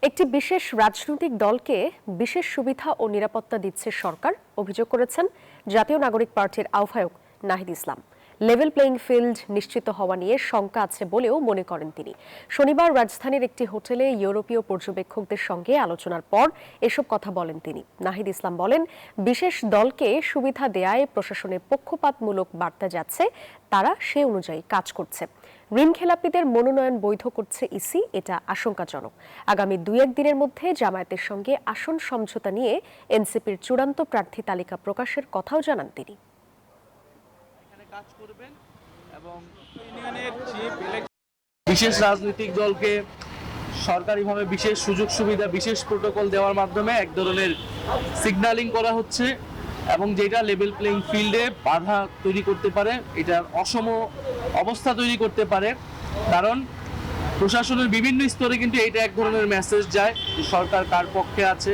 একটি বিশেষ রাজনৈতিক দলকে বিশেষ সুবিধা ও নিরাপত্তা দিচ্ছে সরকার, অভিযোগ করেছেন জাতীয় নাগরিক পার্টির আহ্বায়ক Nahid Islam. Level playing field নিশ্চিত হওয়া নিয়ে শঙ্কা আছে বলেও মনে করেন তিনি। শনিবার রাজধানীর একটি হোটেলে ইউরোপীয় পর্যবেক্ষকদের সঙ্গে আলোচনার পর এসব কথা বলেন তিনি। নাহিদ ইসলাম বলেন, বিশেষ দলকে সুবিধা দেয়ায় প্রশাসনের পক্ষপাতমূলক বার্তা যাচ্ছে, তারা সে অনুযায়ী কাজ করছে। ঋণ খেলাপিদের মনোনয়ন বৈধ করছে ইসি, এটা আশঙ্কাজনক। আগামী 2-1 দিনের মধ্যে জামায়াতের সঙ্গে আসন সমঝোতা নিয়ে এনসিপির চূড়ান্ত প্রার্থী তালিকা প্রকাশের কথাও জানান তিনি। বিশেষ রাজনৈতিক দলকে সরকারিভাবে বিশেষ সুযোগ সুবিধা, বিশেষ প্রোটোকল দেওয়ার মাধ্যমে এক ধরনের সিগন্যালিং করা হচ্ছে এবং যেটা লেভেল প্লেইং ফিল্ডে বাধা তৈরি করতে পারে, এটার অসম অবস্থা তৈরি করতে পারে। কারণ প্রশাসনের বিভিন্ন স্তরে কিন্তু এটা এক ধরনের মেসেজ যায় যে সরকার কার পক্ষে আছে।